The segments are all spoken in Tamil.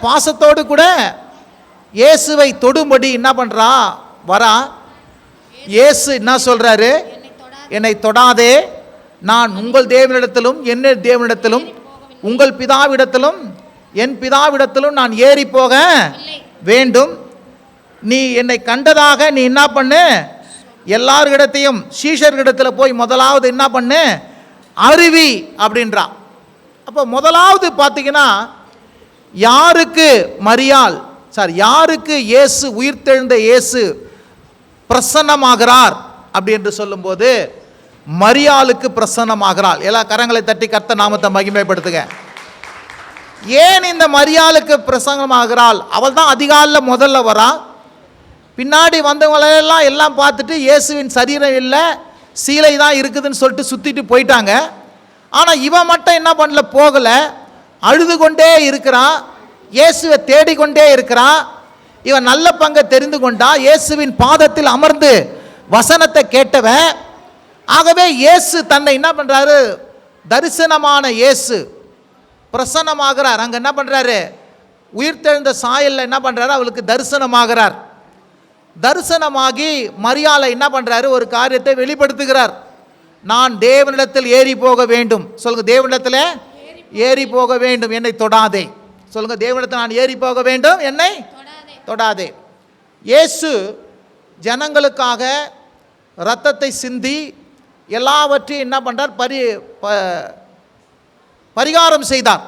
பாசத்தோடு கூட இயேசுவை தொடும்படி என்ன பண்றா வரா. இயேசு என்ன சொல்றாரு, என்னை தொடாதே, நான் உங்கள் தேவனிடத்திலும் என்ன தேவனிடத்திலும் உங்கள் பிதாவிடத்திலும் என் பிதாவிடத்திலும் நான் ஏறி போக வேண்டும். நீ என்னை கண்டதாக நீ என்ன பண்ணு, எல்லார்கிடத்தையும் சீஷர்களிடத்தில் போய் முதலாவது என்ன பண்ணு, அறிவி அப்படின்றா. அப்போ முதலாவது பார்த்தீங்கன்னா யாருக்கு மரியாள் யாருக்கு இயேசு உயிர்த்தெழுந்த இயேசு பிரசன்னமாகிறார் அப்படி என்று சொல்லும்போது மரியாளுக்கு பிரசன்னமாகிறாள். எல்லா கரங்களை தட்டி கர்த்தர் நாமத்தை மகிமைப்படுத்துங்க. ஏன் இந்த மரியாளுக்கு பிரசன்னமாகிறாள்? அவள் தான் அதிகாலையில் முதல்ல வரா. பின்னாடி வந்தவங்களெல்லாம் எல்லாம் பார்த்துட்டு இயேசுவின் சரீரம் இல்லை, சீலை தான் இருக்குதுன்னு சொல்லிட்டு சுற்றிட்டு போயிட்டாங்க. ஆனால் இவன் மட்டும் என்ன பண்ணல, போகலை, அழுது கொண்டே இருக்கிறான், இயேசுவை தேடிக்கொண்டே இருக்கிறான். இவன் நல்ல பங்கை தெரிந்து கொண்டா, இயேசுவின் பாதத்தில் அமர்ந்து வசனத்தை கேட்டவன். ஆகவே இயேசு தன்னை என்ன பண்ணுறாரு, தரிசனமான இயேசு பிரசன்னமாகிறார். அங்கே என்ன பண்ணுறாரு, உயிர்த்தெழுந்த சாயலில் என்ன பண்ணுறாரு, அவளுக்கு தரிசனமாகிறார். தரிசனமாகி மரியாளை என்ன பண்ணுறாரு, ஒரு காரியத்தை வெளிப்படுத்துகிறார். நான் தேவனிடத்தில் ஏறி போக வேண்டும். சொல்லுங்க, தேவனிடத்தில் ஏறி போக வேண்டும், என்னை தொடாதே. சொல்லுங்க, தேவனிடத்தில் நான் ஏறி போக வேண்டும், என்னை தொடாதே. இயேசு ஜனங்களுக்காக இரத்தத்தை சிந்தி எல்லாவற்றையும் என்ன பண்ணுறார், பரிகாரம் செய்தார்.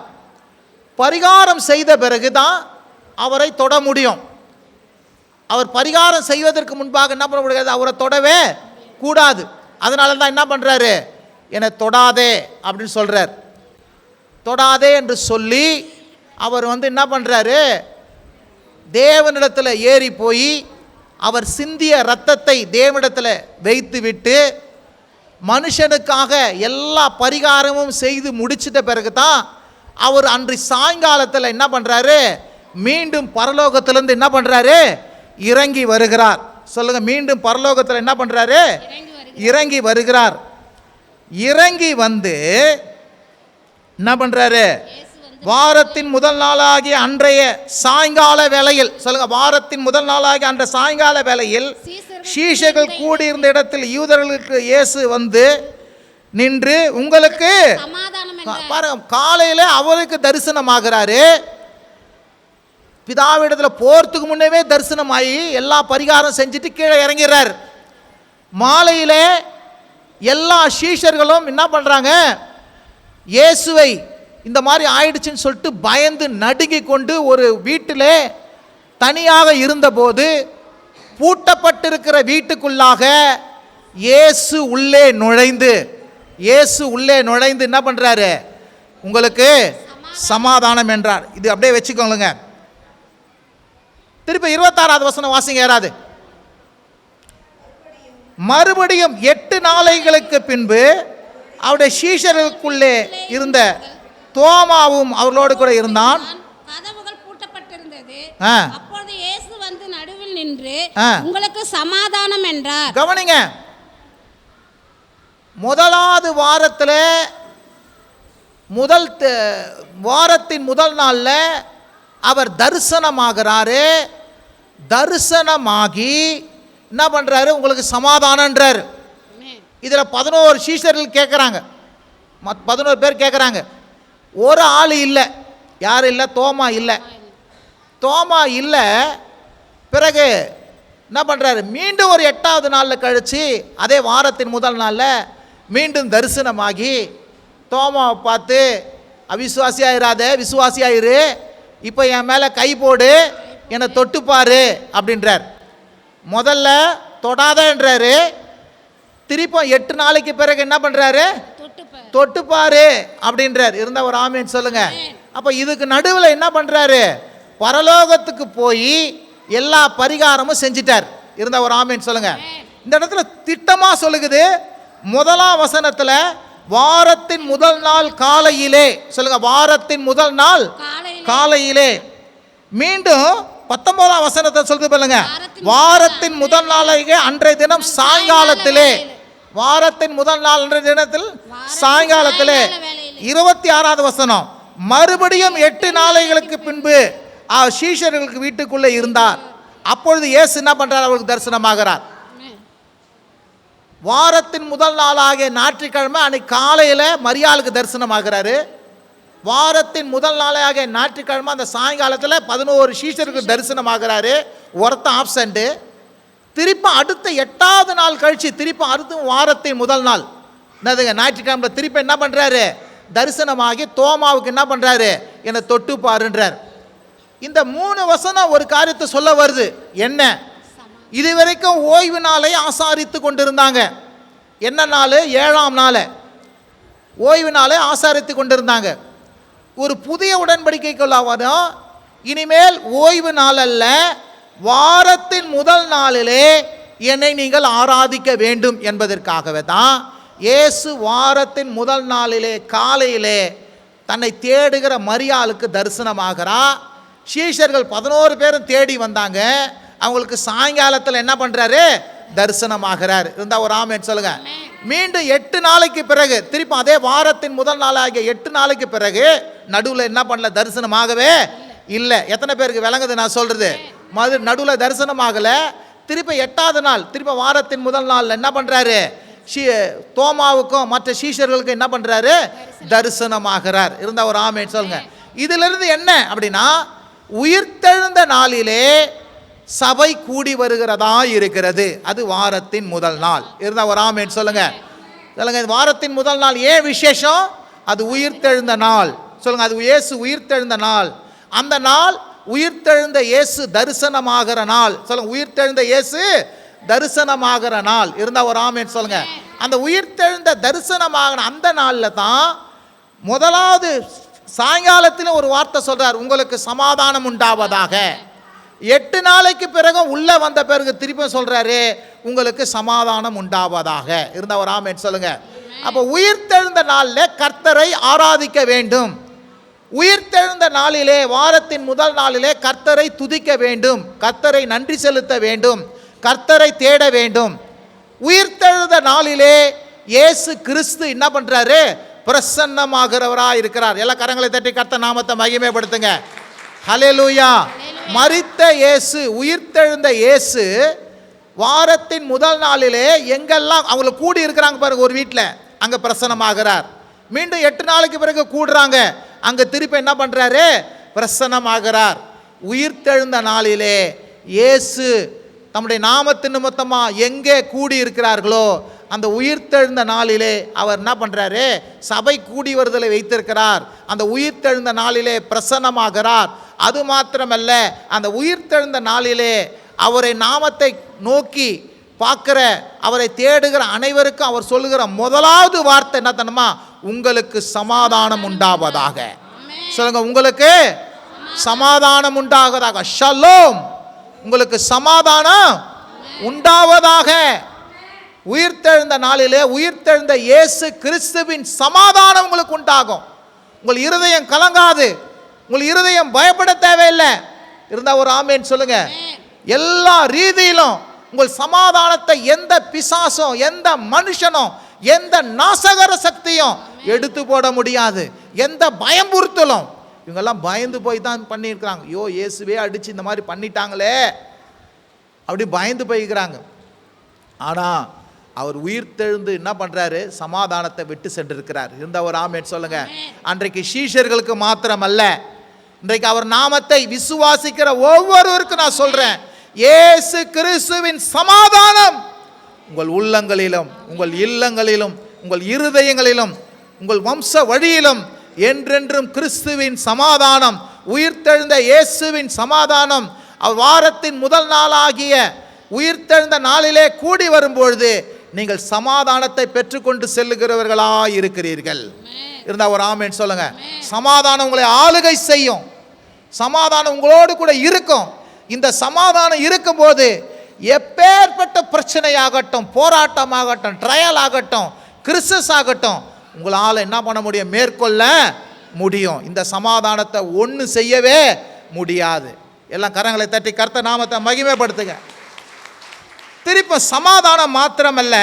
பரிகாரம் செய்த பிறகு தான் அவரை தொட முடியும். அவர் பரிகாரம் செய்வதற்கு முன்பாக என்ன பண்ண முடியாது, அவரை தொடவே கூடாது. அதனால தான் என்ன பண்ணுறாரு, என்னை தொடாதே அப்படின்னு சொல்கிறார். தொடாதே என்று சொல்லி அவர் என்ன பண்ணுறாரு, தேவனிடத்தில் ஏறி போய் அவர் சிந்திய இரத்தத்தை தேவனிடத்தில் வைத்து விட்டு மனுஷனுக்காக எல்லா பரிகாரமும் செய்து முடிச்சிட்ட பிறகு தான் அவர் அன்று சாயங்காலத்தில் என்ன பண்ணுறாரு, மீண்டும் பரலோகத்திலேருந்து என்ன பண்ணுறாரு, இறங்கி வருகிறார். சொல்லுங்க, மீண்டும் பரலோகத்தில் என்ன பண்ணுறாரு, இறங்கி வருகிறார். இறங்கி வந்து என்ன பண்ணுறாரு, வாரத்தின் முதல் நாளாகிய அன்றைய சாயங்கால வேளையில், சொல்லுங்க, வாரத்தின் முதல் நாளாகிய அன்ற சாயங்கால வேளையில் சீஷர்கள் கூடியிருந்த இடத்தில் யூதர்களுக்கு இயேசு வந்து நின்று உங்களுக்கு பாருங்க, காலையில் அவருக்கு தரிசனமாகிறாரு. பிதாவிடத்தில் போகிறதுக்கு முன்னே தரிசனமாகி எல்லா பரிகாரம் செஞ்சுட்டு கீழே இறங்கிறார். மாலையில் எல்லா சீஷர்களும் என்ன பண்ணுறாங்க, இயேசுவை இந்த மாதிரி ஆயிடுச்சுன்னு சொல்லிட்டு பயந்து நடுங்கி கொண்டு ஒரு வீட்டில் தனியாக இருந்தபோது பூட்டப்பட்டிருக்கிற வீட்டுக்குள்ளாக இயேசு உள்ளே நுழைந்து என்ன பண்ணுறாரு, உங்களுக்கு சமாதானம் என்றார். இது அப்படியே வச்சுக்கோங்க. திருப்பி 26வது வசனம் வாசிங்க யாராவது. மறுபடியும் 8 நாளைகளுக்கு பின்பு அவருடைய சீஷர்களுக்குள்ளே இருந்த தோமாவும் அவர்களோடு கூட இருந்தான். கதவுகள் பூட்டப்பட்டிருந்தது. அப்பொழுது இயேசு வந்து நடுவில் நின்று உங்களுக்கு சமாதானம் என்றார். கவனிங்க, முதலாவது வாரத்தின் முதல் நாளில் அவர் தரிசனமாகிறாரு. தரிசனமாகி என்ன பண்ணுறாரு, உங்களுக்கு சமாதானன்றார். இதில் 11 சீஷர்கள் கேட்குறாங்க, 11 பேர் கேட்குறாங்க. ஒரு ஆள் இல்லை. யார் இல்லை, தோமா இல்லை. தோமா இல்லை. பிறகு என்ன பண்ணுறாரு, மீண்டும் ஒரு 8வது நாளில் கழித்து அதே வாரத்தின் முதல் நாளில் மீண்டும் தரிசனமாகி தோமாவை பார்த்து, அவிசுவாசியாயிராத, விசுவாசியாயிரு, இப்போ என் மேலே கை போடு, என்னை தொட்டுப்பாரு அப்படின்றார். முதல்ல தொடாதன்றாரு. திருப்பி 8 நாளைக்கு பிறகு என்ன பண்ணுறாரு, தொட்டுப்பாரு அப்படின்றார். இருந்த ஒரு ஆமேன் சொல்லுங்க. அப்போ இதுக்கு நடுவில் என்ன பண்ணுறாரு, பரலோகத்துக்கு போய் எல்லா பரிகாரமும் செஞ்சிட்டார். இருந்த ஒரு ஆமேன் சொல்லுங்க. இந்த இடத்துல திட்டமாக சொல்லுகிறது. முதலாம் வசனத்தில் வாரத்தின் முதல் நாள் காலையிலே, சொல்லுங்க, வாரத்தின் முதல் நாள் காலையிலே. மீண்டும் 19ஆம் வசனத்தை சொல்லுது பாருங்க, வாரத்தின் முதல் நாளைக்கு அன்றைய தினம் சாயங்காலத்திலே. வாரத்தின் முதல் நாள் அன்றைய தினத்தில் சாயங்காலத்திலே. 26வது வசனம், மறுபடியும் 8 நாளைகளுக்கு பின்பு சீஷர்களுக்கு வீட்டுக்குள்ளே இருந்தார். அப்பொழுது இயேசு என்ன பண்றார்? அவருக்கு தரிசனமாகிறார். வாரத்தின் முதல் நாளாகிய ஞாயிற்றுக்கிழமை அன்னைக்கு காலையில் மரியாளுக்கு தரிசனமாகிறாரு. வாரத்தின் முதல் நாளாகிய ஞாயிற்றுக்கிழமை அந்த சாயங்காலத்தில் 11 சீஷருக்கு தரிசனமாகிறாரு. ஒருத்தன் ஆப்சண்ட்டு. திருப்பி அடுத்த 8வது நாள் கழிச்சு திருப்பி அடுத்த வாரத்தின் முதல் நாள் என்னதுங்க ஞாயிற்றுக்கிழமை திருப்பி என்ன பண்ணுறாரு? தரிசனமாகி தோமாவுக்கு என்ன பண்ணுறாரு? என்னை தொட்டு பாருன்றார். இந்த 3 வசனம் ஒரு காரியத்தை சொல்ல வருது. என்ன? இதுவரைக்கும் ஓய்வு நாளை ஆசாரித்து கொண்டிருந்தாங்க. என்ன நாள்? 7ஆம் நாள் ஓய்வு நாளை ஆசாரித்து கொண்டிருந்தாங்க. ஒரு புதிய உடன்படிக்கைக்குள்ள வரும். இனிமேல் ஓய்வு நாள் அல்ல, வாரத்தின் முதல் நாளிலே என்னை நீங்கள் ஆராதிக்க வேண்டும் என்பதற்காகவே தான் இயேசு வாரத்தின் முதல் நாளிலே காலையிலே தன்னை தேடுகிற மரியாளுக்கு தரிசனமாகிறார். சீஷர்கள் 11 பேரும் தேடி வந்தாங்க. அவங்களுக்கு சாயங்காலத்தில் என்ன பண்ணுறாரு? தரிசனமாகிறார். இருந்தால் ஒரு ஆமென் சொல்லுங்க. மீண்டும் 8 நாளைக்கு பிறகு திருப்பி அதே வாரத்தின் முதல் நாளாகிய 8 நாளைக்கு பிறகு நடுவில் என்ன பண்ணல? தரிசனமாகவே இல்லை. எத்தனை பேருக்கு விளங்குது நான் சொல்கிறது? நடுவில் தரிசனமாகலை. திருப்பி 8வது நாள் திருப்பி வாரத்தின் முதல் நாளில் என்ன பண்ணுறாரு? தோமாவுக்கும் மற்ற சீஷர்களுக்கும் என்ன பண்ணுறாரு? தரிசனமாகிறார். இருந்தால் ஒரு ஆமென் சொல்லுங்க. இதிலிருந்து என்ன அப்படின்னா, உயிர்த்தெழுந்த நாளிலே சபை கூடி வருகிறதா இருக்கிறது. அது வாரத்தின் முதல் நாள். இருந்தால் ஒரு ஆமென் சொல்லுங்க. சொல்லுங்க. வாரத்தின் முதல் நாள் ஏன் விசேஷம்? அது உயிர்த்தெழுந்த நாள். சொல்லுங்க. அது இயேசு உயிர்த்தெழுந்த நாள். அந்த நாள் உயிர்த்தெழுந்த இயேசு தரிசனமாகிற நாள். சொல்லுங்க. உயிர்த்தெழுந்த இயேசு தரிசனமாகிற நாள். இருந்தால் ஒரு ஆமென் சொல்லுங்க. அந்த உயிர்த்தெழுந்த தரிசனமாகிற அந்த நாளில் தான் முதலாவது சாயங்காலத்தில் ஒரு வார்த்தை சொல்றார், உங்களுக்கு சமாதானம் உண்டாவதாக. 8 நாளைக்கு பிறகு உள்ளே வந்த பிறகு திருப்பி சொல்றாரு, உங்களுக்கு சமாதானம் உண்டாவதாக. இருந்தால் ஒரு ஆமென் சொல்லுங்க. அப்போ உயிர்த்தெழுந்த நாளில் கர்த்தரை ஆராதிக்க வேண்டும். உயிர்த்தெழுந்த நாளிலே வாரத்தின் முதல் நாளிலே கர்த்தரை துதிக்க வேண்டும், கர்த்தரை நன்றி செலுத்த வேண்டும், கர்த்தரை தேட வேண்டும். உயிர்த்தெழுந்த நாளிலே இயேசு கிறிஸ்து என்ன பண்றாரு? பிரசன்னமாகிறவராக இருக்கிறார். எல்லா கரங்களை தட்டி கர்த்தர் நாமத்தை மகிமைப்படுத்துங்க. ஹல்லேலூயா. மரித்த இயேசு, உயிர்த்தெழுந்த இயேசு வாரத்தின் முதல் நாளிலே எங்கெல்லாம் அவங்கள கூடி இருக்கிறாங்க பாருங்க ஒரு வீட்டில், அங்கே பிரசன்னமாகிறார். மீண்டும் 8 நாளைக்கு பிறகு கூடுறாங்க, அங்கே திருப்பி என்ன பண்ணுறாரு? பிரசன்னமாகிறார். உயிர்த்தெழுந்த நாளிலே இயேசு தம்முடைய நாமத்தின் நிமித்தமாக எங்கே கூடி இருக்கிறார்களோ அந்த உயிர்த்தெழுந்த நாளிலே அவர் என்ன பண்ணுறாரு? சபை கூடி வருதலை வைத்திருக்கிறார். அந்த உயிர்த்தெழுந்த நாளிலே பிரசன்னமாகிறார். அது மாத்திரமல்ல, அந்த உயிர்த்தெழுந்த நாளிலே அவரை நாமத்தை நோக்கி பார்க்கிற, அவரை தேடுகிற அனைவருக்கும் அவர் சொல்லுகிற முதலாவது வார்த்தை என்ன தன்னுமா? உங்களுக்கு சமாதானம் உண்டாவதாக. சொல்லுங்க. உங்களுக்கு சமாதானம் உண்டாவதாக. ஷலோம். உங்களுக்கு சமாதானம் உண்டாவதாக. உயிர்த்தெழுந்த நாளிலே உயிர்த்தெழுந்த இயேசு கிறிஸ்துவின் சமாதானம் உங்களுக்கு உண்டாகும். உங்கள் இருதயம் கலங்காது, உங்கள் இருதயம் பயப்பட தேவையில்லை. இருந்தால் ஒரு ஆமென் சொல்லுங்க. எல்லா ரீதியிலும் உங்கள் சமாதானத்தை எந்த பிசாசும், எந்த மனுஷனும், எந்த நாசகர சக்தியும் எடுத்து போட முடியாது. எந்த பயம்புறுத்தலும். இவங்கெல்லாம் பயந்து போய் தான் பண்ணியிருக்கிறாங்க. ஐயோ இயேசுவே அடித்து இந்த மாதிரி பண்ணிட்டாங்களே அப்படி பயந்து போய்க்கிறாங்க. ஆனால் அவர் உயிர்த்தெழுந்து என்ன பண்ணுறாரு? சமாதானத்தை விட்டு சென்றிருக்கிறார். இருந்த ஒரு ஆமென் சொல்லுங்க. அன்றைக்கு சீஷர்களுக்கு மாத்திரமல்ல, இன்றைக்கு அவர் நாமத்தை விசுவாசிக்கிற ஒவ்வொருவருக்கும் நான் சொல்கிறேன், இயேசு கிறிஸ்துவின் சமாதானம் உங்கள் உள்ளங்களிலும், உங்கள் இல்லங்களிலும், உங்கள் இருதயங்களிலும், உங்கள் வம்ச வழியிலும் என்றென்றும் கிறிஸ்துவின் சமாதானம், உயிர்த்தெழுந்த இயேசுவின் சமாதானம் வாரத்தின் முதல் நாளாகிய உயிர்த்தெழுந்த நாளிலே கூடி வரும்பொழுது நீங்கள் சமாதானத்தை பெற்றுக்கொண்டு செல்லுகிறவர்களாக இருக்கிறீர்கள். இருந்தால் ஒரு ஆமென் சொல்லுங்க. சமாதானம் உங்களை ஆளுகை செய்யும். சமாதானம் உங்களோடு கூட இருக்கும். இந்த சமாதானம் இருக்கும்போது எப்பேற்பட்ட பிரச்சனையாகட்டும், போராட்டமாகட்டும், ட்ரையல் ஆகட்டும், கிறிஸ்டஸ் ஆகட்டும், உங்களால் என்ன பண்ண முடியும்? மேற்கொள்ள முடியும். இந்த சமாதானத்தை ஒன்று செய்யவே முடியாது. எல்லாம் கரங்களை தட்டி கர்த்தர் நாமத்தை மகிமைப்படுத்துங்க. திருப்பி சமாதானம் மாத்திரமல்ல,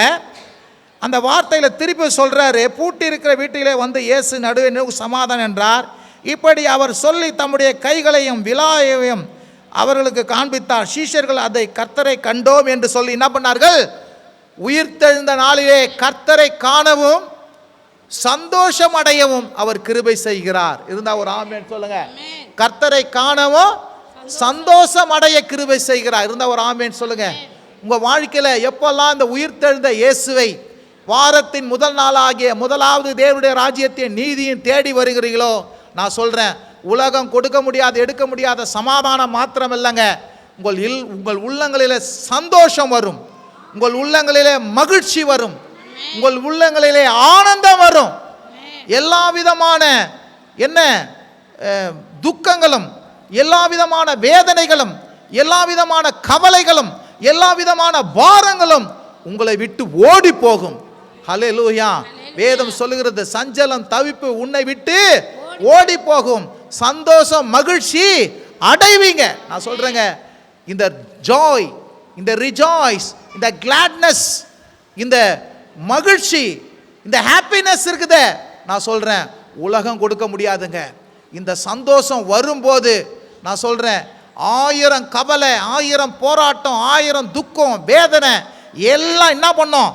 அந்த வார்த்தையில் திருப்பி சொல்கிறாரு, பூட்டி இருக்கிற வீட்டிலே வந்து இயேசு நடுவே சமாதானம் என்றார். இப்படி அவர் சொல்லி தம்முடைய கைகளையும் விலாயையும் அவர்களுக்கு காண்பித்தார். சீஷர்கள் அதை கர்த்தரை கண்டோம் என்று சொல்லி என்ன பண்ணார்கள்? உயிர்த்தெழுந்த நாளிலே கர்த்தரை காணவும் சந்தோஷம் அடையவும் அவர் கிருபை செய்கிறார். இருந்தா ஒரு ஆமென் சொல்லுங்க. கர்த்தரை காணவும் சந்தோஷம் அடைய கிருபை செய்கிறார். இருந்தா ஒரு ஆமென் சொல்லுங்க. உங்க வாழ்க்கையில எப்பெல்லாம் இந்த உயிர்த்தெழுந்த இயேசுவை வாரத்தின் முதல் நாளாகிய முதலாவது தேவனுடைய ராஜ்யத்தின் நீதியும் தேடி வருகிறீர்களோ, நான் சொல்றேன், உலகம் கொடுக்க முடியாத எடுக்க முடியாத சமாதானம் மாத்திரம் இல்லைங்க, உங்கள் உள்ளங்களிலே சந்தோஷம் வரும், உங்கள் உள்ளங்களிலே மகிழ்ச்சி வரும், உங்கள் உள்ளங்களிலே ஆனந்தம் வரும். எல்லா விதமான துக்கங்களும், எல்லா விதமான வேதனைகளும், எல்லா விதமான கவலைகளும், எல்லா விதமான பாரங்களும் உங்களை விட்டு ஓடி போகும். ஹல்லேலூயா. வேதம் சொல்லுகிறது, சஞ்சலம் தவிப்பு உன்னை விட்டு ஓடி போகும், சந்தோஷம் மகிழ்ச்சி அடைவீங்க. நான் சொல்றேங்க, இந்த ஜாய், இந்த ரிஜாய்ஸ், இந்த கிளாட்னஸ், இந்த மகிழ்ச்சி, இந்த ஹாப்பினஸ் இருக்குதே, நான் சொல்றேன் உலகம் கொடுக்க முடியாதுங்க. இந்த சந்தோஷம் வரும்போது நான் சொல்றேன், 1000 கவலை, 1000 போராட்டம், 1000 துக்கம், வேதனை எல்லாம் என்ன பண்ணும்?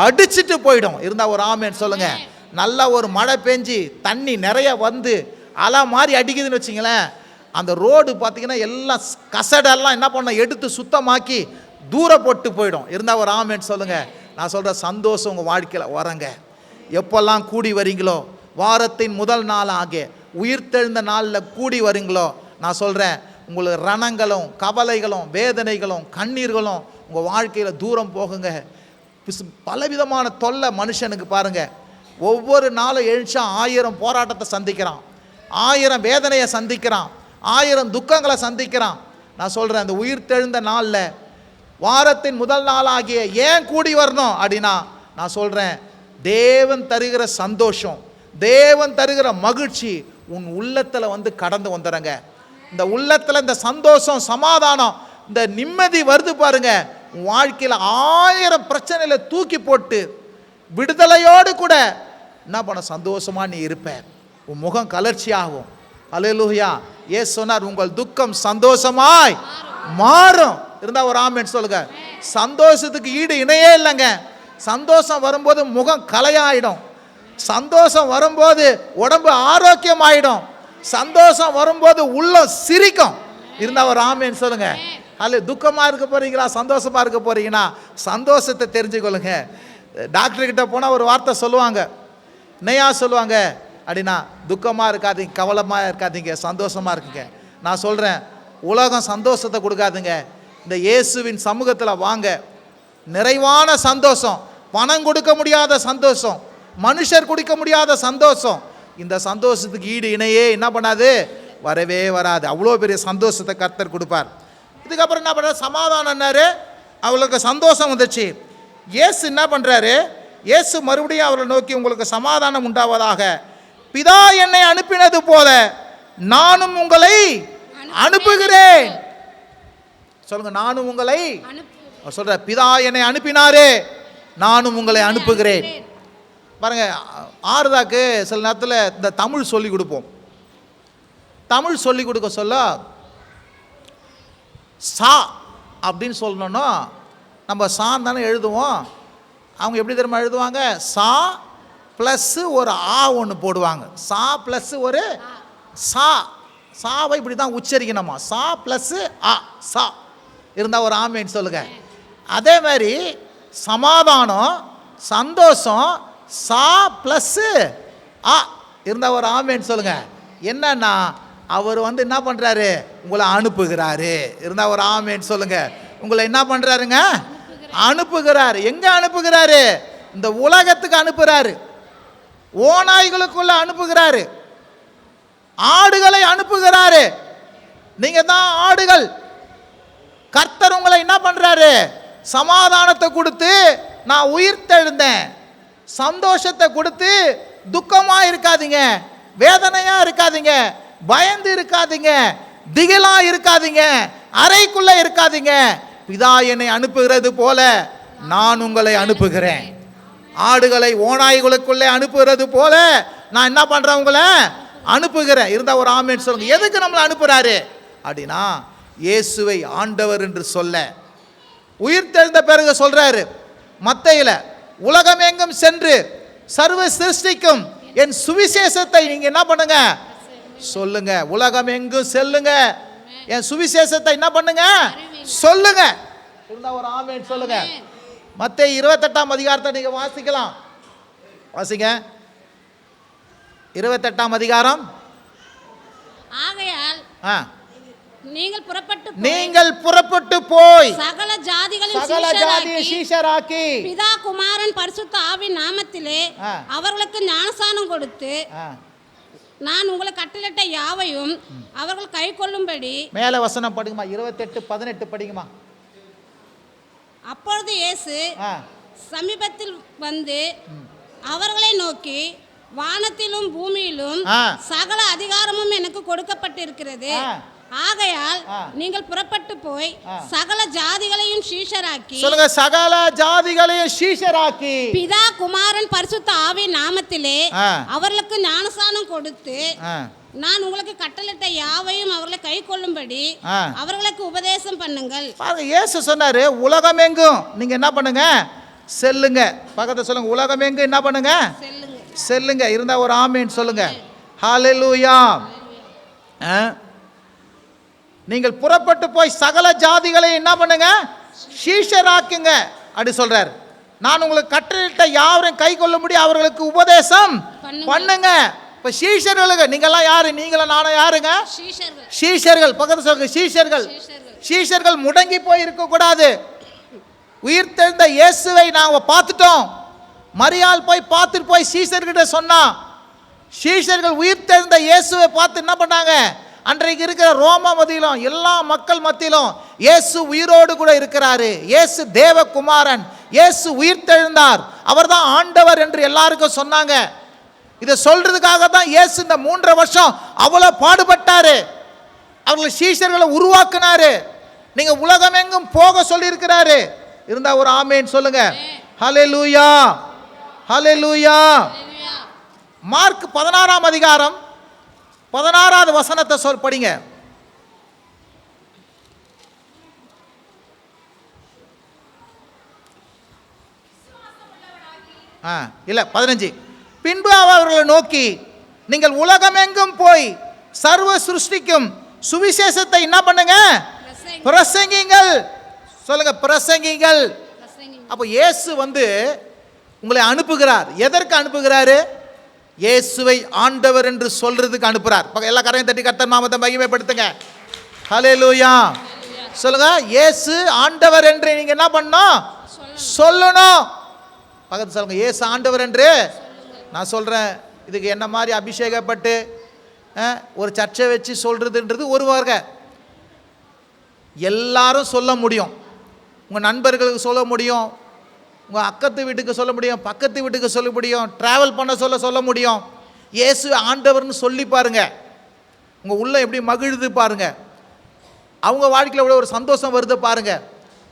அடிச்சுட்டு போயிடும். இருந்தா ஒரு ஆமென் சொல்லுங்க. நல்லா ஒரு மழை பெஞ்சு தண்ணி நிறைய வந்து அலை மாதிரி அடிக்குதுன்னு வச்சிங்களேன், அந்த ரோடு பார்த்தீங்கன்னா எல்லாம் கசடெல்லாம் என்ன பண்ண எடுத்து சுத்தமாக்கி தூர போட்டு போயிடும். இருந்தா ஒரு ஆமென் சொல்லுங்க. நான் சொல்ற சந்தோஷம் உங்கள் வாழ்க்கையில் வரங்க. எப்பெல்லாம் கூடி வரீங்களோ, வாரத்தின் முதல் நாளாக உயிர்த்தெழுந்த நாளில் கூடி வரீங்களோ, நான் சொல்கிறேன், உங்களுக்கு ரணங்களும் கவலைகளும் வேதனைகளும் கண்ணீர்களும் உங்கள் வாழ்க்கையில் தூரம் போகுங்க. பலவிதமான தொல்லை மனுஷனுக்கு பாருங்க, ஒவ்வொரு நாளும் எழுச்சா 1000 போராட்டத்தை சந்திக்கிறான், 1000 வேதனையை சந்திக்கிறான், 1000 துக்கங்களை சந்திக்கிறான். நான் சொல்கிறேன், இந்த உயிர்த்தெழுந்த நாளில் வாரத்தின் முதல் நாளாகிய ஏன் கூடி வரணும் அப்படின்னா, நான் சொல்கிறேன், தேவன் தருகிற சந்தோஷம், தேவன் தருகிற மகிழ்ச்சி உன் உள்ளத்தில் வந்து கடந்து வந்துடுங்க. இந்த உள்ளத்தில் இந்த சந்தோஷம், சமாதானம், இந்த நிம்மதி வருது பாருங்க, உன் வாழ்க்கையில் 1000 பிரச்சனையில தூக்கி போட்டு விடுதலையோடு கூட என்ன பண்ண சந்தோஷமா நீ இருப்ப, உன் முகம் கலர்ச்சி ஆகும். அல்லேலூயா. இயேசு சொன்னார், உங்கள் துக்கம் சந்தோஷமாய் மாறும். இருந்தா ஒரு ஆமென் சொல்லுங்க. சந்தோஷத்துக்கு ஈடு இணையே இல்லைங்க. சந்தோஷம் வரும்போது முகம் கலையாயிடும், சந்தோஷம் வரும்போது உடம்பு ஆரோக்கியம் ஆயிடும், சந்தோஷம் வரும்போது உள்ளம் சிரிக்கும். இருந்தா ஒரு ஆமென் சொல்லுங்க. அல்ல துக்கமா இருக்க போறீங்களா, சந்தோஷமா இருக்க போறீங்கன்னா சந்தோஷத்தை தெரிஞ்சுக்கொள்ளுங்க. டாக்டர்கிட்ட போனால் ஒரு வார்த்தை சொல்லுவாங்க, நெய்யா சொல்லுவாங்க அப்படின்னா, துக்கமாக இருக்காதீங்க, கவலைமாக இருக்காதீங்க, சந்தோஷமாக இருக்குங்க. நான் சொல்கிறேன், உலகம் சந்தோஷத்தை கொடுக்காதுங்க. இந்த இயேசுவின் சமூகத்தில் வாங்க, நிறைவான சந்தோஷம், பணம் கொடுக்க முடியாத சந்தோஷம், மனுஷர் கொடுக்க முடியாத சந்தோஷம், இந்த சந்தோஷத்துக்கு ஈடு இணையே என்ன பண்ணாது, வரவே வராது. அவ்வளோ பெரிய சந்தோஷத்தை கர்த்தர் கொடுப்பார். இதுக்கப்புறம் என்ன பண்ணுறாரு, சமாதானம்னாரு, அவளுக்கு சந்தோஷம் வந்துச்சு. இயேசு என்ன பண்ணுறாரு, இயேசு மறுபடியும் அவரை நோக்கி, உங்களுக்கு சமாதானம் உண்டாவதாக, பிதா என்னை அனுப்பினது போல நானும் உங்களை அனுப்புகிறேன். சொல்லுங்க, நானும் உங்களை சொல்ற, பிதா என்னை அனுப்பினாரே, நானும் உங்களை அனுப்புகிறேன். பாருங்க, ஆறுதாக்கு சில நேரத்தில் இந்த தமிழ் சொல்லி கொடுப்போம். தமிழ் சொல்லி கொடுக்க சொல்ல சா அப்படின்னு சொல்லணும்னா நம்ம சான் தானே எழுதுவோம். அவங்க எப்படி தெரியுமா எழுதுவாங்க, சா ப்ளஸ்ஸு ஒரு ஆ ஒன்று போடுவாங்க, சா ப்ளஸ்ஸு ஒரு சா, சாவை இப்படி தான் உச்சரிக்கணுமா, சா ப்ளஸ்ஸு ஆ, சா. இருந்தால் ஒரு ஆமேன்னு சொல்லுங்க. அதே மாதிரி சமாதானம், சந்தோஷம், சா ப்ளஸ்ஸு ஆ இருந்தால் ஒரு ஆமேன்னு சொல்லுங்க. என்னன்னா அவர் வந்து என்ன பண்ணுறாரு, உங்களை அனுப்புகிறாரு. இருந்தால் ஒரு ஆமேன்னு சொல்லுங்க. உங்களை என்ன பண்ணுறாருங்க, அனுப்புகிறாரு. எங்கே அனுப்புகிறாரு, இந்த உலகத்துக்கு அனுப்புகிறாரு, ஓநாய்களுக்குள்ள அனுப்புகிறாரு, ஆடுகளை அனுப்புகிறாரு. நீங்கள் தான் ஆடுகள். கர்த்தர் உங்களை என்ன பண்ணுறாரு, சமாதானத்தை கொடுத்து நான் உயிர்த்தெழுந்தேன், சந்தோஷத்தை கொடுத்து துக்கமாக இருக்காதீங்க, வேதனையாக இருக்காதீங்க, பயந்து இருக்காதீங்க, திகிலா இருக்காதீங்க, அறைக்குள்ளே இருக்காதீங்க, பிதா என்னை அனுப்புகிறது போல நான் உங்களை அனுப்புகிறேன். ஆடுகளை ஓநாய்களுக்குள்ளே அனுப்புகிறது போல நான் என்ன பண்ணுறேன், உங்களை அனுப்புகிறேன். இருந்தா ஒரு ஆமென் சொல்லுங்க. எதுக்கு நம்மளை அனுப்புறாரு அப்படின்னா இயேசுவை ஆண்டவர் என்று சொல்ல. உயிர்த்தெழுந்த பிறகு சொல்றாரு மத்தேயுல, உலகம் எங்கும் சென்று சர்வ சிருஷ்டிக்கும் என் சுவிசேஷத்தை நீங்க என்ன பண்ணுங்க, சொல்லுங்க. உலகம் எங்கும் செல்லுங்க, என் சுவிசேஷத்தை என்ன பண்ணுங்க, சொல்லுங்க. இருந்தா ஒரு ஆமென் சொல்லுங்க. மத்தேயு 28ஆம் அதிகாரத்தை நீங்க வாசிக்கலாம். வாசிங்க. 28ஆம் அதிகாரம். ஆகையால் நீங்கள் புறப்பட்டு போய் சகல ஜாதிகளின் சீஷராக்கி பிதா குமாரன் பரிசுத்த ஆவியின் நாமத்திலே அவர்களுக்கு ஞானஸ்நானம் கொடுத்து நான் உங்களுக்கு கட்டளையிட்ட யாவையும் அவர்கள் கை கொள்ளும்படி. மேல வசனம் படிங்கம்மா, 28:18 படிங்கம்மா. அப்பொழுது இயேசு சமீபத்தில் வந்து அவர்களை நோக்கி, வானத்திலும் பூமியிலும் சகல அதிகாரமும் எனக்கு கொடுக்கப்பட்டிருக்கிறது. ஆகையால் நீங்கள் புறப்பட்டு போய் சகல ஜாதிகளையும் சீஷராக்கி. சொல்லுங்க, சகல ஜாதிகளையும் சீஷராக்கி பிதா குமாரன் பரிசுத்த ஆவியின் நாமத்திலே அவர்களுக்கு ஞானஸ்நானம் கொடுத்து நான் உங்களுக்கு கட்டளையிட்ட யாவையும் அவர்களை கை கொள்ளும்படி அவர்களுக்கு உபதேசம் பண்ணுங்கள். இயேசு சொன்னாரு, உலகமெங்கும் நீங்க என்ன பண்ணுங்க, செல்லுங்க. பக்கத்துல சொல்லுங்க, உலகமெங்கும் என்ன பண்ணுங்க, செல்லுங்க. இருந்தா ஒரு ஆமென் சொல்லுங்க. ஹல்லேலூயா. நீங்கள் புறப்பட்டு போய் சகல ஜாதிகளை என்ன பண்ணுங்க, சீஷராக்குங்க அப்படி சொல்றாரு. நான் உங்களுக்கு கட்டளையிட்ட யாவரையும் கை கொள்ளும்படி அவர்களுக்கு உபதேசம் பண்ணுங்க. இப்ப சீஷர்களுக்கு நீங்கெல்லாம் யாரு, நீங்களும் நானும் யாருங்க, சீஷர்கள். பக்கத்துல சொல்லுங்க, சீஷர்கள். சீஷர்கள் முடங்கி போய் இருக்க கூடாது. உயிர்த்தெழுந்த இயேசுவை நாங்க பார்த்துட்டோம். மரியாள் போய் பார்த்துட்டு போய் சீஷர்கிட்ட சொன்னா, சீஷர்கள் உயிர்த்தெழுந்த இயேசுவை பார்த்து என்ன பண்ணாங்க, அன்றைக்கு இருக்கிற ரோம மத்தியிலும் எல்லா மக்கள் மத்தியிலும் இயேசு உயிரோடு கூட இருக்கிறாரு, இயேசு தேவகுமாரன், இயேசு உயிர்த்தெழுந்தார், அவர் தான் ஆண்டவர் என்று எல்லாருக்கும் சொன்னாங்க. இதை சொல்றதுக்காக தான் இயேசு இந்த 3 வருஷம் அவ்வளவு பாடுபட்டாரு. அவர்கள் சீஷர்களை உருவாக்குனாரு. நீங்க உலகம் எங்கும் போக சொல்லி இருக்கிறாரு. இருந்தா ஒரு ஆமென் சொல்லுங்க. ஹல்லேலூயா, ஹல்லேலூயா. மார்க் 16ஆம் அதிகாரம் 16வது வசனத்தை படிங்க. இல்ல 15. பின்பு அவர்களை நோக்கி, நீங்கள் உலகமெங்கும் போய் சர்வ சிருஷ்டிக்கும் சுவிசேஷத்தை என்ன பண்ணுங்க, பிரசங்கிங்கள். சொல்லுங்க, பிரசங்கிங்கள். அப்போ இயேசு வந்து உங்களை அனுப்புகிறார். எதற்கு அனுப்புகிறாரு? இயேசுவை ஆண்டவர் என்று சொல்றதுக்கு அனுப்புறார். எல்லா கரையும் தட்டி கர்த்தர் நாமத்தை மகிமைப்படுத்துங்க. ஹல்லேலூயா. சொல்லுங்க, இயேசு ஆண்டவர் என்று நீங்க என்ன பண்ணணும், சொல்லணும். பக்கத்து சொல்லுங்க, இயேசு ஆண்டவர் என்று நான் சொல்றேன். இதுக்கு என்ன மாதிரி அபிஷேகப்பட்டு ஒரு சர்ச்சை வச்சு சொல்றதுன்றது ஒரு வகை. எல்லாரும் சொல்ல முடியும். உங்க நண்பர்களுக்கு சொல்ல முடியும், உங்க அக்கத்து வீட்டுக்கு சொல்ல முடியும், பக்கத்து வீட்டுக்கு சொல்ல முடியும், டிராவல் பண்ண சொல்ல முடியும். இயேசு ஆண்டவர்னு சொல்லி பாருங்க, உங்க உள்ள எப்படி மகிழுது பாருங்க. அவங்க வாழ்க்கையில் ஒரு சந்தோஷம் வருது பாருங்க,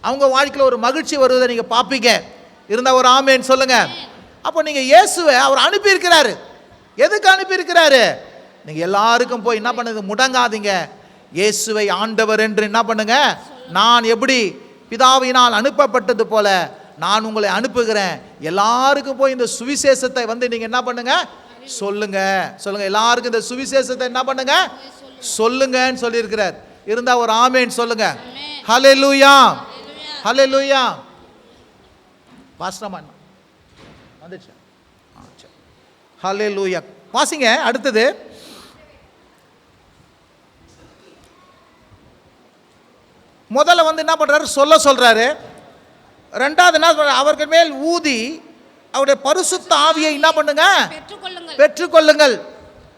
அவங்க வாழ்க்கையில் ஒரு மகிழ்ச்சி வருவதை நீங்க பார்ப்பீங்க. இருந்தா ஒரு ஆமென் சொல்லுங்க. அப்போ நீங்க இயேசுவை அவர் அனுப்பி இருக்கிறாரு. எதுக்கு அனுப்பி இருக்கிறாரு? நீங்க எல்லாருக்கும் போய் என்ன பண்ணுங்க, முடங்காதீங்க. இயேசுவை ஆண்டவர் என்று என்ன பண்ணுங்க, நான் எப்படி பிதாவினால் அனுப்பப்பட்டது போல நான் உங்களை அனுப்புகிறேன். எல்லாருக்கும் போய் இந்த சுவிசேஷத்தை வந்து நீங்க என்ன பண்ணுங்க, சொல்லுங்க. சொல்லுங்க, எல்லாருக்கும் இந்த சுவிசேஷத்தை என்ன பண்ணுங்க, சொல்லுங்கன்னு சொல்லி இருக்கிறார். இருந்தா ஒரு ஆமென் சொல்லுங்க. ஹல்லேலூயா, ஹல்லேலூயா. பாஸ்டர்மன் வந்துச்சு. ஹல்லேலூயா. வாசிங்க அடுத்தது. முதல்ல வந்து என்ன பண்றாரு, சொல்றாரு. ரெண்டாவது என்ன சொல்றாரு, அவர்கள் மேல் ஊதி அவருடைய பரிசுத்த ஆவியை என்ன பண்ணுங்க, பெற்றுக்கொள்ளுங்கள்.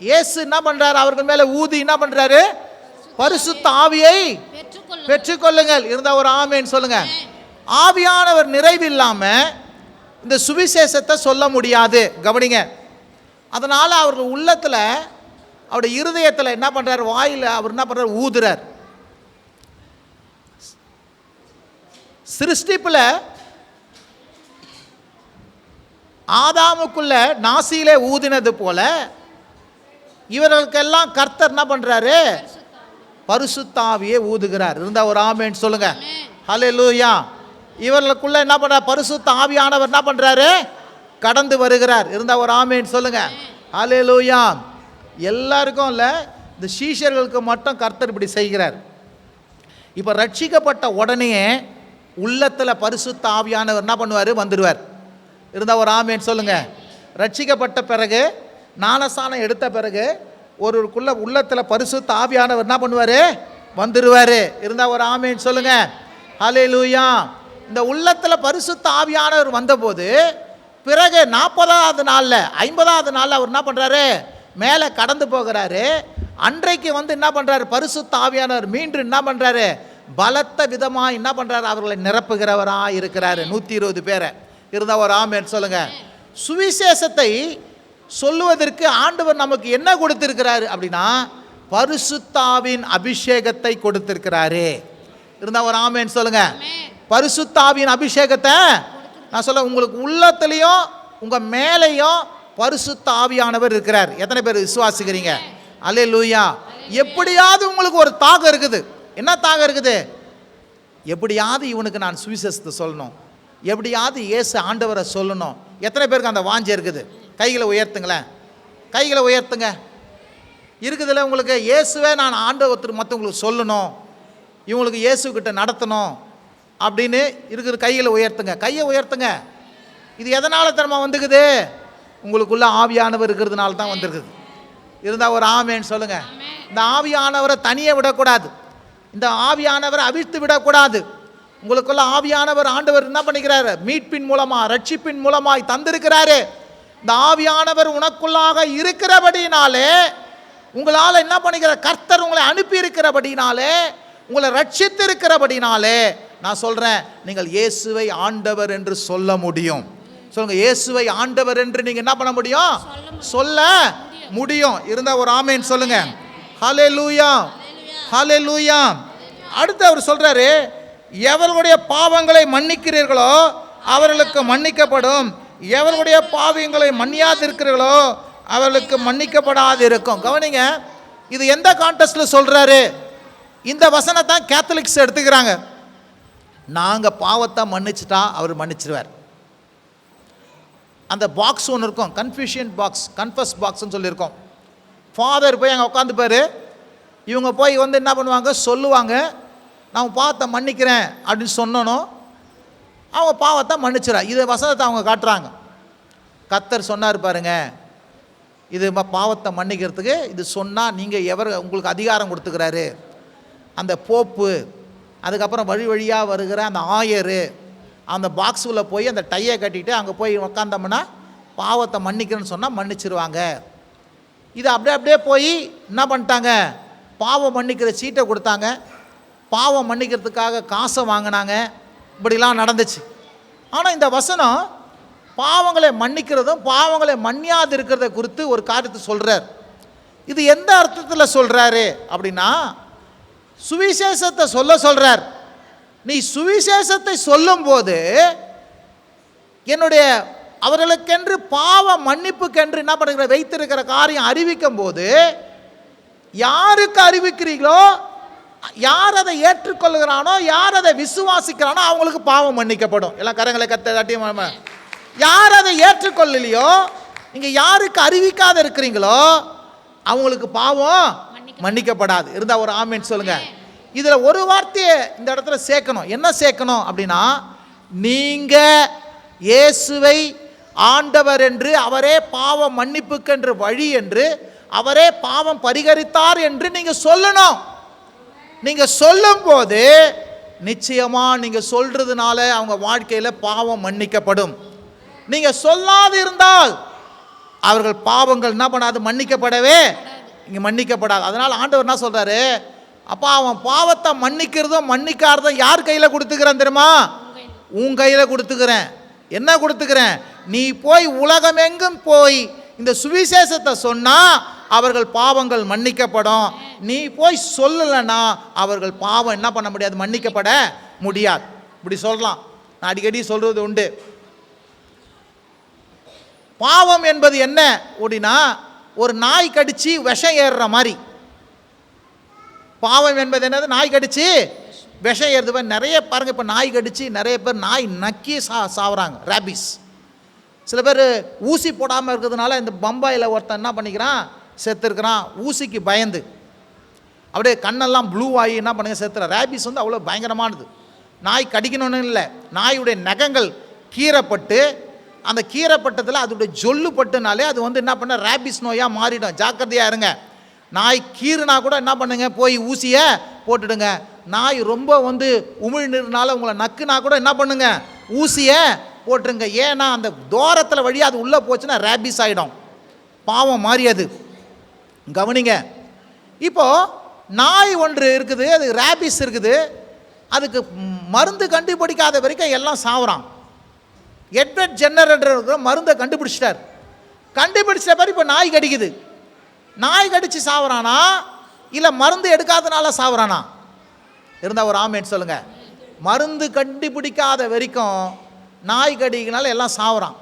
இயேசு என்ன பண்றாரு, அவர்கள் மேல ஊதி என்ன பண்றாரு, பரிசுத்த ஆவியை பெற்றுக்கொள்ளுங்கள். இருந்தா ஒரு ஆமென் சொல்லுங்க. ஆவியானவர் நிறைவு இல்லாம இந்த சுவிசேஷத்தை சொல்ல முடியாது. கவனிங்க. அதனால அவர்கள் உள்ளத்துல, அவருடைய இருதயத்தில் என்ன பண்றாரு, வாயில அவர் என்ன பண்றாரு, ஊதுறார். சிருஷ்டிப்புல ஆதாமுக்குள்ள நாசியிலே ஊதினது போல இவர்களுக்கெல்லாம் கர்த்தர் என்ன பண்றாரு? பரிசுத்த ஆவியை ஊதுகிறார். இருந்தா ஒரு ஆமென் சொல்லுங்க. ஹல்லேலூயா. இவர்களுக்குள்ள என்ன பண்றார்? பரிசுத்த ஆவியானவர் என்ன பண்றாரு? கடந்து வருகிறார். இருந்தா ஒரு ஆமென் சொல்லுங்க. ஹல்லேலூயா. எல்லாருக்கும் இல்லை, இந்த சீஷர்களுக்கு மட்டும் கர்த்தர் இப்படி செய்கிறார். இப்போ ரட்சிக்கப்பட்ட உடனே உள்ளத்தில் பரிசுத்த ஆவியானவர் என்ன பண்ணுவார்? வந்துடுவார். இருந்தால் ஒரு ஆமேன்னு சொல்லுங்க. ரட்சிக்கப்பட்ட பிறகு, ஞானஸ்நானம் எடுத்த பிறகு ஒருவருக்குள்ள உள்ளத்தில் பரிசுத்த ஆவியானவர் என்ன பண்ணுவார்? வந்துடுவார். இருந்தால் ஒரு ஆமேன்னு சொல்லுங்க. ஹல்லேலூயா. இந்த உள்ளத்தில் பரிசுத்த ஆவியானவர் வந்தபோது பிறகு 40வது நாளில் 50வது நாளில் அவர் என்ன பண்ணுறாரு? மேலே கடந்து போகிறாரு. அன்றைக்கு என்ன பண்ணுறாரு? பரிசுத்த ஆவியானவர் மீண்டும் என்ன பண்ணுறாரு? பலத்த விதமாக என்ன பண்ணுறாரு? அவர்களை நிரப்புகிறவராக இருக்கிறாரு. 120 பேரை. இருந்தால் ஒரு ஆமென் சொல்லுங்க. சுவிசேஷத்தை சொல்லுவதற்கு ஆண்டவர் நமக்கு என்ன கொடுத்திருக்கிறாரு அப்படின்னா, பரிசுத்தாவின் அபிஷேகத்தை கொடுத்திருக்கிறாரு. இருந்தால் ஒரு ஆமென் சொல்லுங்க. பரிசுத்தாவின் அபிஷேகத்தை நான் சொல்ல, உங்களுக்கு உள்ளத்திலையும் உங்கள் மேலேயும் பரிசுத்த ஆவியானவர் இருக்கிறார். எத்தனை பேர் விசுவாசிக்கிறீங்க? அல்லேலூயா. எப்படியாவது உங்களுக்கு ஒரு தாகம் இருக்குது. என்ன தாகம் இருக்குது? எப்படியாவது இவனுக்கு நான் சுவிசேஷத்தை சொல்லணும், எப்படியாவது இயேசு ஆண்டவரை சொல்லணும். எத்தனை பேருக்கு அந்த வாஞ்சை இருக்குது? கைகளை உயர்த்துங்களேன். கைகளை உயர்த்துங்க. இருக்குதுல்ல உங்களுக்கு? இயேசுவே நான் ஆண்டவர் மற்றவங்களுக்கு சொல்லணும், இவங்களுக்கு இயேசுக்கிட்ட நடத்தணும் அப்படின்னு இருக்குது. கைகளை உயர்த்துங்க. கையை உயர்த்துங்க. இது எதனால் தரமா வந்துக்குது? உங்களுக்குள்ள ஆவியானவர் இருக்கிறதுனால தான் வந்திருக்குது. இருந்தால் ஒரு ஆமேன்னு சொல்லுங்க. இந்த ஆவியானவரை தனியே விடக்கூடாது. இந்த ஆவியானவரை அவிழ்த்து விடக்கூடாது. உங்களுக்குள்ள ஆவியானவர் ஆண்டவர் என்ன பண்ணிக்கிறாரு? மீட்பின் மூலமா, ரட்சிப்பின் மூலமாய் தந்திருக்கிறாரு. இந்த ஆவியானவர் உனக்குள்ளாக இருக்கிறபடினாலே, உங்களால் என்ன பண்ணிக்கிறார்? கர்த்தர் உங்களை அனுப்பி இருக்கிறபடினாலே, உங்களை ரட்சித்து இருக்கிறபடினாலே நான் சொல்றேன், நீங்கள் இயேசுவை ஆண்டவர் என்று சொல்ல முடியும். சொல்லுங்க, இயேசுவை ஆண்டவர் என்று நீங்க என்ன பண்ண முடியும்? சொல்ல முடியும். இருந்தா ஒரு ஆமென் சொல்லுங்க. ஹல்லேலூயா. ஹல்லேலூயா. அடுத்து அவர் சொல்றாரு, எவர்களுடைய பாவங்களை மன்னிக்கிறீர்களோ அவர்களுக்கு மன்னிக்கப்படும், எவர்களுடைய பாவங்களை மன்னியாதிருக்கிறீர்களோ அவர்களுக்கு மன்னிக்கப்படாது இருக்கும். கவனிங்க, இது எந்த கான்டெக்ஸ்ட்ல சொல்றாரு? இந்த வசனத்தை கேத்தலிக்ஸ் எடுத்துக்கிறாங்க. நாங்க பாவத்தை மன்னிச்சிட்டா அவர் மன்னிச்சிருவார். அந்த பாக்ஸ் ஒன்று இருக்கும், கன்ஃபியூஷன் பாக்ஸ், கன்ஃபஸ் பாக்ஸ்ன்னு சொல்லியிருக்கோம். ஃபாதர் போய் அங்கே உட்காந்துப்பார். இவங்க போய் என்ன பண்ணுவாங்க? சொல்லுவாங்க, நான் பாவத்தை மன்னிக்கிறேன் அப்படின்னு சொன்னோம், அவங்க பாவத்தை மன்னிச்சிடா. இது வசனத்தை அவங்க காட்டுறாங்க. கர்த்தர் சொன்னார் பாருங்க, இது பாவத்தை மன்னிக்கிறதுக்கு இது சொன்னால் நீங்கள் உங்களுக்கு அதிகாரம் கொடுத்துக்கிறாரு. அந்த போப்பு, அதுக்கப்புறம் வழி வழியாக வருகிற அந்த ஆயரு, அந்த பாக்ஸில் போய் அந்த டையை கட்டிட்டு அங்கே போய் உக்காந்தோம்னா பாவத்தை மன்னிக்கிறேன்னு சொன்னால் மன்னிச்சிருவாங்க. இது அப்படியே போய் என்ன பண்ணிட்டாங்க? பாவம் மன்னிக்கிற சீட்டை கொடுத்தாங்க, பாவம் மன்னிக்கிறதுக்காக காசை வாங்கினாங்க. இப்படிலாம் நடந்துச்சு. ஆனால் இந்த வசனம் பாவங்களை மன்னிக்கிறதும் பாவங்களை மன்னியாது இருக்கிறத குறித்து ஒரு காரியத்தை சொல்கிறார். இது எந்த அர்த்தத்தில் சொல்கிறாரு அப்படின்னா, சுவிசேஷத்தை சொல்கிறார். நீ சுவிசேஷத்தை சொல்லும்போது என்னுடைய அவர்களுக்கென்று பாவ மன்னிப்புக்கென்று என்ன பண்ணுகிற வைத்திருக்கிற காரியம் அறிவிக்கும் போது, யாருக்கு அறிவிக்கிறீங்களோ, யார் அதை ஏற்றுக்கொள்கிறானோ, யார் அதை விசுவாசிக்கிறானோ அவங்களுக்கு பாவம் மன்னிக்கப்படும். எல்லாம் கரங்களை கட்டி. யார் அதை ஏற்றுக்கொள்ளலையோ, நீங்க யாருக்கு அறிவிக்காத இருக்கிறீங்களோ அவங்களுக்கு பாவம் மன்னிக்கப்படாது. இருந்தா ஒரு ஆமென் சொல்லுங்க. இதுல ஒரு வார்த்தையை இந்த இடத்துல சேர்க்கணும். என்ன சேர்க்கணும் அப்படின்னா, நீங்க இயேசுவை ஆண்டவர் என்று, அவரே பாவ மன்னிப்புக்கென்று வழி என்று, அவரே பாவம் பரிகரித்தார் என்று நீங்க சொல்லணும். நீங்க சொல்லும் போது நிச்சயமா நீங்க சொல்றதுனால அவங்க வாழ்க்கையில பாவம் மன்னிக்கப்படும். நீங்க சொல்லாது இருந்தால் அவர்கள் பாவங்கள் என்ன பண்ணாது? மன்னிக்கப்படவே இங்க மன்னிக்கப்படாது. அதனால ஆண்டவர் என்ன சொல்றாரு? அப்பா, அவன் பாவத்தை மன்னிக்கிறதும் மன்னிக்காததும் யார் கையில் கொடுத்துக்கிறேன் தெரியுமா? உன் கையில் கொடுத்துக்கிறேன். என்ன கொடுத்துக்கிறேன்? நீ போய் உலகமெங்கும் போய் இந்த சுவிசேஷத்தை சொன்னா அவர்கள் பாவங்கள் மன்னிக்கப்படும். நீ போய் சொல்லலைன்னா அவர்கள் பாவம் என்ன பண்ண முடியாது? மன்னிக்கப்பட முடியாது. இப்படி சொல்லலாம். நான் அடிக்கடி சொல்றது உண்டு. பாவம் என்பது என்ன அப்படின்னா, ஒரு நாய் கடிச்சு விஷம் ஏறுற மாதிரி. பாவம் என்பது என்னது? நாய் கடிச்சு விஷம் ஏறுது. நிறைய பாருங்கள், இப்போ நாய் கடிச்சு நிறைய பேர் நாய் நக்கி சாவுறாங்க, ரேபிஸ். சில பேர் ஊசி போடாமல் இருக்கிறதுனால இந்த பம்பாயில் ஒருத்தன் என்ன பண்ணிக்கிறான், செத்துருக்கிறான் ஊசிக்கு பயந்து. அப்படியே கண்ணெல்லாம் ப்ளூ ஆகி என்ன பண்ணுங்க செத்துற. ரேபிஸ் வந்து அவ்வளோ பயங்கரமானது. நாய் கடிக்கணும்னு இல்லை, நாயுடைய நகங்கள் கீறப்பட்டு அந்த கீறப்பட்டதில் அதோடைய ஜொல்லு பட்டுனாலே அது வந்து என்ன பண்ண ரேபிஸ் நோயாக மாறிடும். ஜாக்கிரதையாக இருங்க. நாய் கீறுனா கூட என்ன பண்ணுங்க, போய் ஊசியை போட்டுடுங்க. நாய் ரொம்ப வந்து உமிழ்நீர்னால உங்களை நக்குனா கூட என்ன பண்ணுங்க, ஊசியை போட்டுருங்க. ஏன்னா அந்த தோரத்தில் வழியாக அது உள்ளே போச்சுன்னா ரேபிஸ் ஆகிடும். பாவம் மாறியது. கவனிங்க. இப்போது நாய் ஒன்று இருக்குது, அது ரேபிஸ் இருக்குது. அதுக்கு மருந்து கண்டுபிடிக்காத வரைக்கும் எல்லாம் சாவுறான். எட்வர்ட் ஜென்னர் என்ற மருந்தை கண்டுபிடிச்சிட்டார். கண்டுபிடிச்ச பிறகு இப்போ நாய் கடிக்குது. நாய் கடிச்சு சாவுறானா இல்லை மருந்து எடுக்காதனால சாவுறானா? இருந்தால் ஒரு ஆமேன்னு சொல்லுங்கள். மருந்து கண்டுபிடிக்காத வரைக்கும் நாய் கடிக்கனால எல்லாம் சாவுறான்.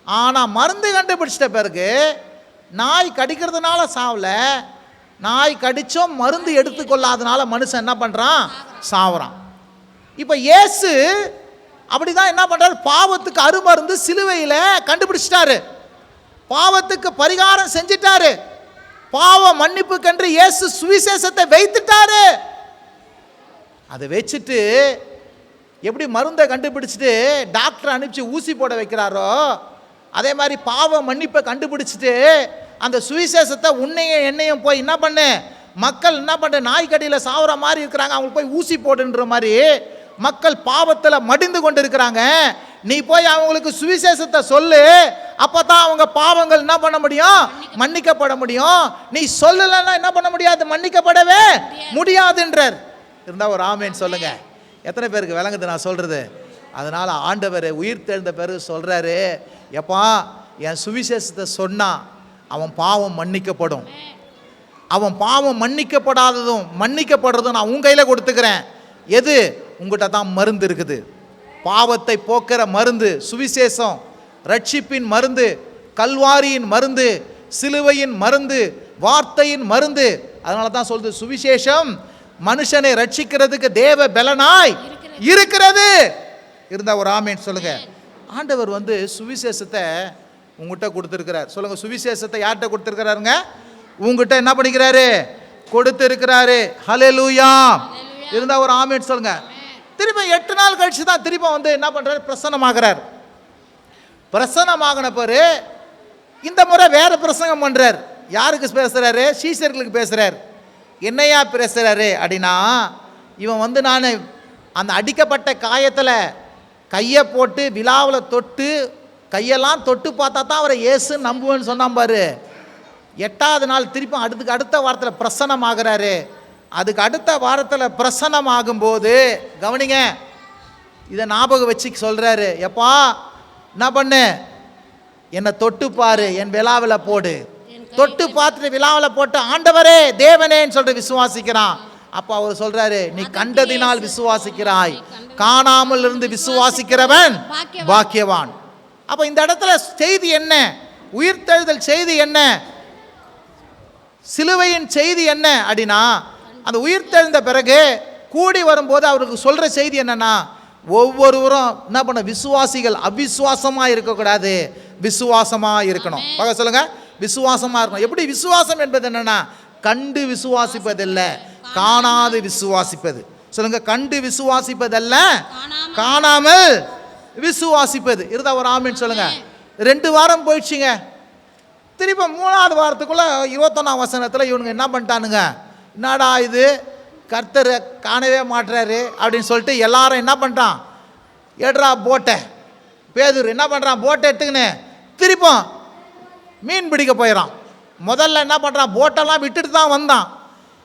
ஆனால் மருந்து கண்டுபிடிச்சிட்ட பிறகு நாய் கடிக்கிறதுனால சாவல, நாய் கடிச்சும் மருந்து எடுத்துக்கொள்ளாதனால மனுஷன் என்ன பண்ணுறான், சாவுறான். இப்போ இயேசு அப்படிதான் என்ன பண்ணுறாரு, பாவத்துக்கு அருமருந்து சிலுவையில் கண்டுபிடிச்சிட்டாரு. பாவத்துக்கு பரிகாரம் செஞ்சிட்டாரு. பாவ மன்னிப்புக்கென்று இயேசு சுவிசேஷத்தை வைத்துட்டாரு. அதை வச்சுட்டு எப்படி மருந்தை கண்டுபிடிச்சிட்டு டாக்டர் அனுப்பிச்சு ஊசி போட வைக்கிறாரோ, அதே மாதிரி பாவ மன்னிப்பை கண்டுபிடிச்சிட்டு அந்த சுவிசேஷத்தை உன்னையும் என்னையும் போய் என்ன பண்ணு, மக்கள் என்ன பண்ண நாய்க்கடியில் சாவுற மாதிரி இருக்கிறாங்க, அவங்களுக்கு போய் ஊசி போடுன்ற மாதிரி மக்கள் பாவத்தில் மடிந்து கொண்டு இருக்கிறாங்க. நீ போய் அவங்களுக்கு சுவிசேஷத்தை சொல்லு, அப்போ தான் அவங்க பாவங்கள் என்ன பண்ண முடியும், மன்னிக்கப்பட முடியும். நீ சொல்லலைன்னா என்ன பண்ண முடியாது, மன்னிக்கப்படவே முடியாதுன்றார். இருந்தால் ஒரு ஆமேன்னு சொல்லுங்க. எத்தனை பேருக்கு விளங்குது நான் சொல்கிறது? அதனால் ஆண்டவர் உயிர் தெழுந்த பிறகு சொல்கிறாரு, எப்பா என் சுவிசேஷத்தை சொன்னால் அவன் பாவம் மன்னிக்கப்படும். அவன் பாவம் மன்னிக்கப்படாததும் மன்னிக்கப்படுறதும் நான் உன் கையில் கொடுத்துக்கிறேன். எது? உங்கள்கிட்ட தான் மருந்து இருக்குது. பாவத்தை போக்குற மருந்து சுவிசேஷம், ரட்சிப்பின் மருந்து, கல்வாரியின் மருந்து, சிலுவையின் மருந்து, வார்த்தையின் மருந்து. அதனால தான் சொல்லுது, சுவிசேஷம் மனுஷனை ரட்சிக்கிறதுக்கு தேவ பலனாய் இருக்கிறது. இருந்தால் ஒரு ஆமேன்னு சொல்லுங்க. ஆண்டவர் வந்து சுவிசேஷத்தை உங்கள்கிட்ட கொடுத்துருக்கிறார். சொல்லுங்க, சுவிசேஷத்தை யார்கிட்ட கொடுத்துருக்கிறாருங்க? உங்ககிட்ட என்ன பண்ணிக்கிறாரு, கொடுத்துருக்கிறாரு. ஹல்லேலூயா. இருந்தால் ஒரு ஆமேன்னு சொல்லுங்க. திரும்ப 8 நாள் கழிச்சு தான் திரும்ப வந்து என்ன பண்ணுறாரு, பிரசன்னமாகிறார். பிரசன்னமாகின பிறகு இந்த முறை வேற பிரசங்கம் பண்ணுறார். யாருக்கு பேசுகிறாரு? சீஷர்களுக்கு பேசுகிறார். என்னையா பேசுகிறாரு அப்படின்னா, இவன் வந்து நான் அந்த அடிக்கப்பட்ட காயத்தில் கையை போட்டு விழாவில் தொட்டு கையெல்லாம் தொட்டு பார்த்தா தான் அவரை இயேசு நம்புவேன்னு சொன்னான் பாரு. 8வது நாள் திருப்பி அடுத்த வாரத்தில் பிரசன்னமாகிறாரு. அதுக்கு அடுத்த வாரத்தில் பிரசன்னமாகும்போது கவனிங்க, இதை ஞாபகம் வச்சு சொல்கிறாரு, எப்பா என்ன பண்ணு, என்னை தொட்டு பாரு, என் விழாவில் போடு. தொட்டு பார்த்துட்டு விழாவில் போட்டு ஆண்டவரே தேவனேன்னு சொல்லிட்டு விசுவாசிக்கிறான். அப்போ அவர் சொல்கிறாரு, நீ கண்டதினால் விசுவாசிக்கிறாய், காணாமல் இருந்து விசுவாசிக்கிறவன் பாக்கியவான். அப்போ இந்த இடத்துல செய்தி என்ன? உயிர்த்தெழுதல் செய்தி என்ன? சிலுவையின் செய்தி என்ன அப்படின்னா, அந்த உயிர்த்தெழுந்த பிறகு கூடி வரும்போது அவருக்கு சொல்கிற செய்தி என்னென்னா, ஒவ்வொருவரும் என்ன பண்ண, விசுவாசிகள் அவிசுவாசமாக இருக்கக்கூடாது, விசுவாசமாக இருக்கணும். பார்க்க சொல்லுங்கள், விசுவாசமாக இருக்கணும். எப்படி விசுவாசம் என்பது என்னென்னா, கண்டு விசுவாசிப்பதில்லை, காணாது விசுவாசிப்பது. சொல்லுங்க, கண்டு விசுவாசிப்பதல்ல, காணாமல் விசுவாசிப்பது. இருந்தால் ஒரு ஆமீன் சொல்லுங்க. 2 வாரம் போயிடுச்சுங்க. திரும்ப 3வது வாரத்துக்குள்ளே 21ஆம் வசனத்தில் இவனுங்க என்ன பண்ணிட்டானுங்க, என்னடா இது கர்த்தர் காணவே மாட்டுறாரு அப்படின்னு சொல்லிட்டு எல்லாரும் என்ன பண்ணுறான், எடுறா போட்டை. பேதுரு என்ன பண்ணுறான், போட்டை எடுத்துக்கின்னு திருப்பம் மீன் பிடிக்க போயிடறான். முதல்ல என்ன பண்ணுறான், போட்டெல்லாம் விட்டுட்டு தான் வந்தான்.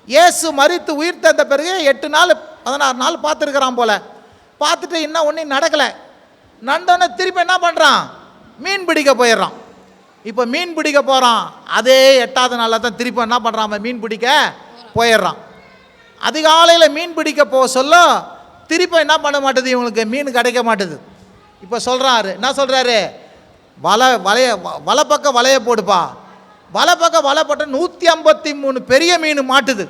இயேசு மரித்து உயிர் தந்த பிறகு 8 நாள் 16 நாள் பார்த்துருக்கிறான் போல். பார்த்துட்டு இன்னும் ஒன்றும் நடக்கலை. நடந்தோடனே திருப்பி என்ன பண்ணுறான், மீன் பிடிக்க போயிடுறான். இப்போ மீன் பிடிக்க போகிறான். அதே 8வது நாளில் தான் திருப்பி என்ன பண்ணுறான், மீன் பிடிக்க போயிடுறான். அதிகாலையில் மீன் பிடிக்க போக சொல்ல திருப்பி என்ன பண்ண மாட்டேது, இவங்களுக்கு மீன் கிடைக்க மாட்டுது. இப்போ சொல்கிறாரு, என்ன சொல்கிறாரு, வலை பக்கம் வலையை போடுப்பா, வலை பக்கம் வலை போட்ட 153 பெரிய மீன் மாட்டுது.